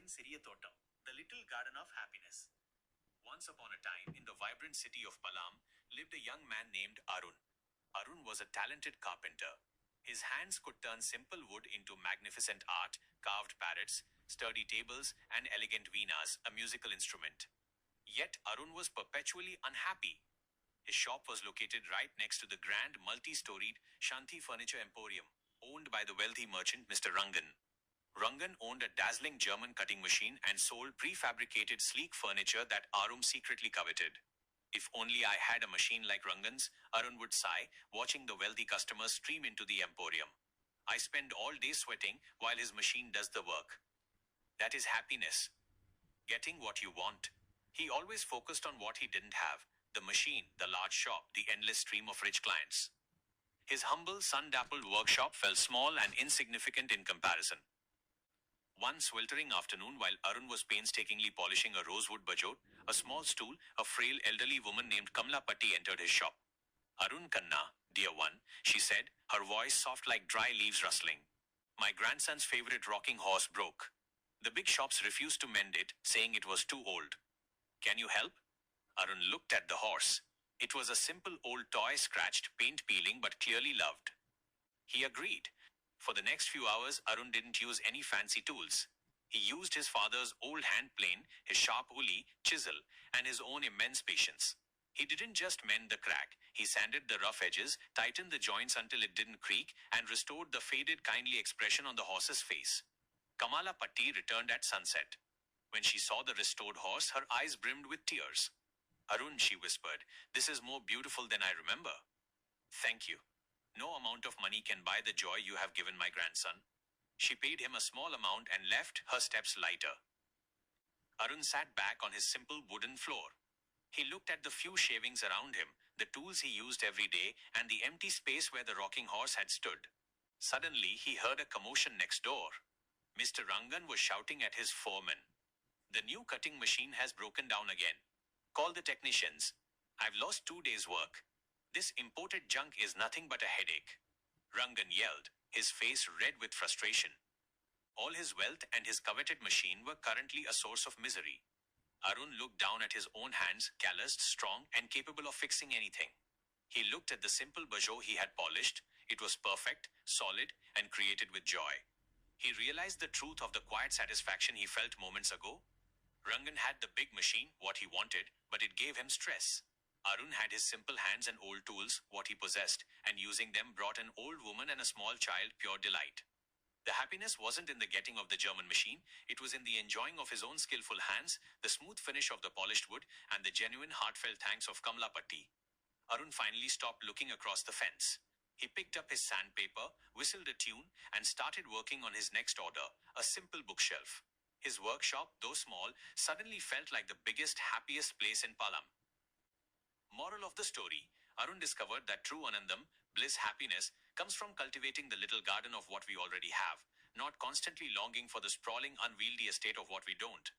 Siriyathotam, the little garden of happiness. Once upon a time, in the vibrant city of Palam, lived a young man named Arun. Arun was a talented carpenter. His hands could turn simple wood into magnificent art, carved parrots, sturdy tables, and elegant veenas, a musical instrument. Yet Arun was perpetually unhappy. His shop was located right next to the grand multi-storied Shanti Furniture Emporium, owned by the wealthy merchant Mr. Rangan. Rangan owned a dazzling German cutting machine and sold prefabricated sleek furniture that Arun secretly coveted. If only I had a machine like Rangan's, Arun would sigh, watching the wealthy customers stream into the Emporium. I spend all day sweating while his machine does the work. That is happiness. Getting what you want. He always focused on what he didn't have: the machine, the large shop, the endless stream of rich clients. His humble, sun-dappled workshop felt small and insignificant in comparison. One sweltering afternoon, while Arun was painstakingly polishing a rosewood bajot, a small stool, a frail elderly woman named Kamla Patti entered his shop. "Arun Kanna, dear one," she said, her voice soft like dry leaves rustling. "My grandson's favorite rocking horse broke. The big shops refused to mend it, saying it was too old. Can you help?" Arun looked at the horse. It was a simple old toy, scratched, paint peeling, but clearly loved. He agreed. For the next few hours, Arun didn't use any fancy tools. He used his father's old hand plane, his sharp uli, chisel, and his own immense patience. He didn't just mend the crack. He sanded the rough edges, tightened the joints until it didn't creak, and restored the faded, kindly expression on the horse's face. Kamala Patti returned at sunset. When she saw the restored horse, her eyes brimmed with tears. "Arun," she whispered, "this is more beautiful than I remember." "Thank you. No amount of money can buy the joy you have given my grandson." She paid him a small amount and left, her steps lighter. Arun sat back on his simple wooden floor. He looked at the few shavings around him, the tools he used every day, and the empty space where the rocking horse had stood. Suddenly, he heard a commotion next door. Mr. Rangan was shouting at his foreman. "The new cutting machine has broken down again. Call the technicians. I've lost 2 days' work. This imported junk is nothing but a headache." Rangan yelled, his face red with frustration. All his wealth and his coveted machine were currently a source of misery. Arun looked down at his own hands, calloused, strong, and capable of fixing anything. He looked at the simple bajot he had polished. It was perfect, solid, and created with joy. He realized the truth of the quiet satisfaction he felt moments ago. Rangan had the big machine, what he wanted, but it gave him stress. Arun had his simple hands and old tools, what he possessed, and using them brought an old woman and a small child pure delight. The happiness wasn't in the getting of the German machine, it was in the enjoying of his own skillful hands, the smooth finish of the polished wood, and the genuine heartfelt thanks of Kamla Patti. Arun finally stopped looking across the fence. He picked up his sandpaper, whistled a tune, and started working on his next order, a simple bookshelf. His workshop, though small, suddenly felt like the biggest, happiest place in Palam. Moral of the story: Arun discovered that true Anandam, bliss, happiness, comes from cultivating the little garden of what we already have, not constantly longing for the sprawling, unwieldy estate of what we don't.